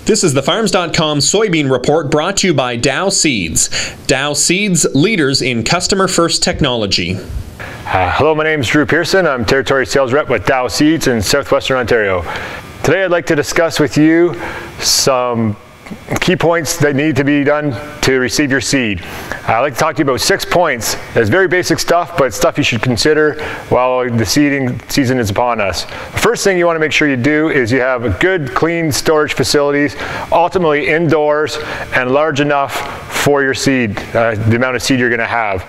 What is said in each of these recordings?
This is the Farms.com soybean report brought to you by Dow Seeds. Dow Seeds, leaders in customer-first technology. Hello, my name is Drew Pearson. I'm Territory Sales Rep with Dow Seeds in Southwestern Ontario. Today I'd like to discuss with you some key points that need to be done to receive your seed. I'd like to talk to you about 6 points. It's very basic stuff, but stuff you should consider while the seeding season is upon us. The first thing you want to make sure you do is you have a good, clean storage facilities, ultimately indoors and large enough for your seed, the amount of seed you're going to have.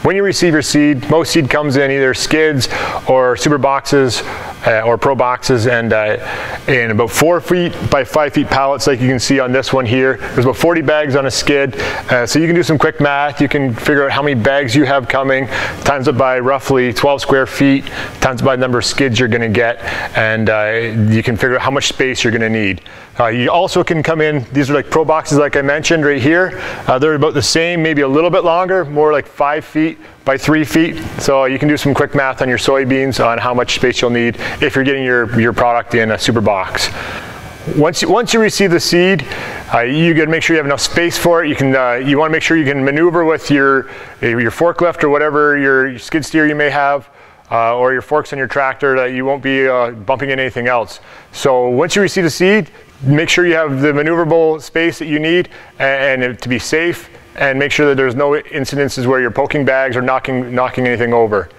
When you receive your seed, most seed comes in either skids or super boxes or pro boxes, and in about 4 feet by 5 feet pallets, like you can see on this one here. There's about 40 bags on a skid, so you can do some quick math. You can figure out how many bags you have coming, times it by roughly 12 square feet, times it by the number of skids you're going to get, and you can figure out how much space you're going to need. You also can come in, these are like pro boxes like I mentioned right here. They're about the same, maybe a little bit longer, more like 5 feet by 3 feet. So you can do some quick math on your soybeans on how much space you'll need if you're getting your product in a super box. Once you receive the seed, you got to make sure you have enough space for it. You want to make sure you can maneuver with your forklift or whatever your skid steer you may have. Or your forks on your tractor, that you won't be bumping into anything else. So once you receive the seed, make sure you have the maneuverable space that you need and to be safe, and make sure that there's no incidences where you're poking bags or knocking anything over.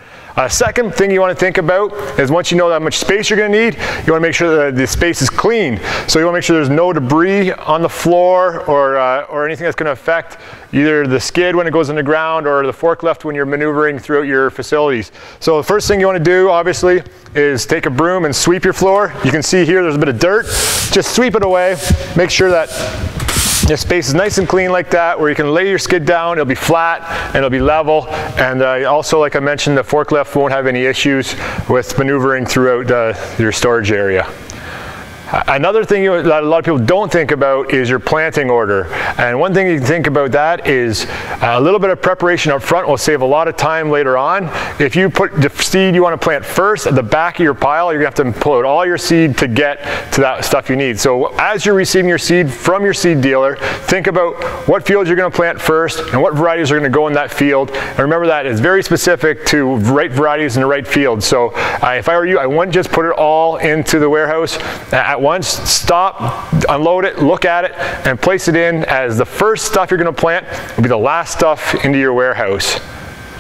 Second thing you want to think about is once you know how much space you're going to need, you want to make sure that the space is clean. So you want to make sure there's no debris on the floor or anything that's going to affect either the skid when it goes in the ground or the forklift when you're maneuvering throughout your facilities. So the first thing you want to do, obviously, is take a broom and sweep your floor. You can see here there's a bit of dirt. Just sweep it away. Make sure that your space is nice and clean like that, where you can lay your skid down, it'll be flat and it'll be level, and also, like I mentioned, the forklift won't have any issues with maneuvering throughout your storage area. Another thing that a lot of people don't think about is your planting order. And one thing you can think about that is a little bit of preparation up front will save a lot of time later on. If you put the seed you want to plant first at the back of your pile, you're going to have to pull out all your seed to get to that stuff you need. So as you're receiving your seed from your seed dealer, think about what fields you're going to plant first and what varieties are going to go in that field. And remember that it's very specific to right varieties in the right field. So if I were you, I wouldn't just put it all into the warehouse at once. Stop, unload it, look at it, and place it in as the first stuff you're going to plant will be the last stuff into your warehouse.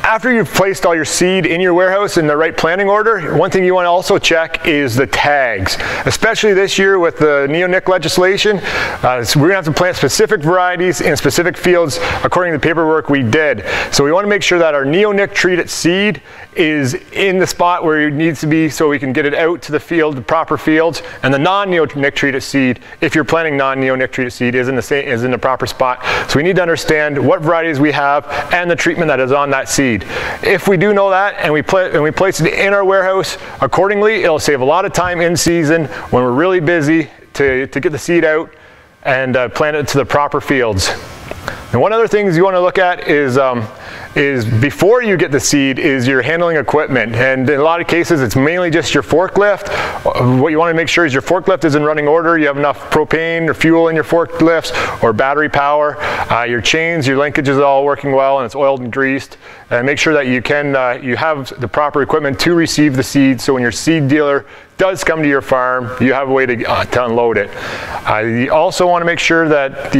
After you've placed all your seed in your warehouse in the right planting order, one thing you want to also check is the tags. Especially this year with the neonic legislation, so we're going to have to plant specific varieties in specific fields according to the paperwork we did. So we want to make sure that our neonic treated seed is in the spot where it needs to be so we can get it out to the field, the proper fields, and the non-neonic treated seed, if you're planting non-neonic treated seed, is in the proper spot. So we need to understand what varieties we have and the treatment that is on that seed. If we do know that and we place it in our warehouse accordingly, it'll save a lot of time in season when we're really busy to get the seed out and plant it to the proper fields. And one other thing you want to look at is before you get the seed is your handling equipment. And in a lot of cases, it's mainly just your forklift. What you want to make sure is your forklift is in running order. You have enough propane or fuel in your forklifts or battery power. Your chains, your linkages are all working well and it's oiled and greased. And make sure that you have the proper equipment to receive the seed, so when your seed dealer does come to your farm, you have a way to unload it. You also want to make sure that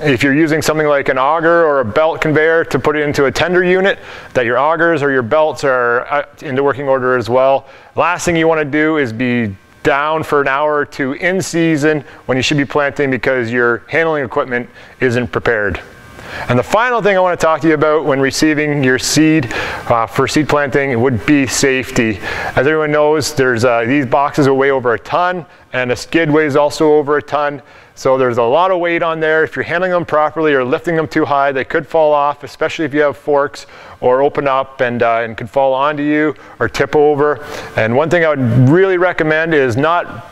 if you're using something like an auger or a belt conveyor to put it into a tender unit, that your augers or your belts are into working order as well. Last thing you want to do is be down for an hour or two in season when you should be planting because your handling equipment isn't prepared. And the final thing I want to talk to you about when receiving your seed for seed planting would be safety. As everyone knows, there's these boxes will weigh over a ton, and a skid weighs also over a ton. So there's a lot of weight on there. If you're handling them properly or lifting them too high, they could fall off, especially if you have forks, or open up and could fall onto you or tip over. And one thing I would really recommend is not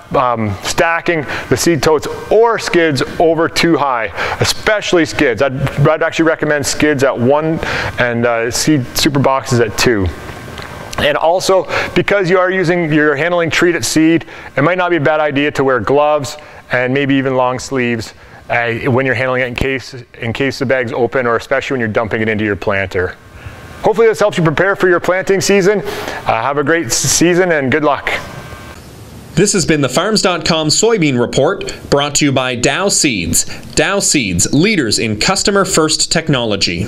stacking the seed totes or skids over too high, especially skids. I'd actually recommend skids at 1 and seed super boxes at 2. And also, because you're handling treated seed, it might not be a bad idea to wear gloves and maybe even long sleeves when you're handling it in case the bag's open, or especially when you're dumping it into your planter. Hopefully this helps you prepare for your planting season. Have a great season and good luck. This has been the Farms.com Soybean Report, brought to you by Dow Seeds. Dow Seeds, leaders in customer-first technology.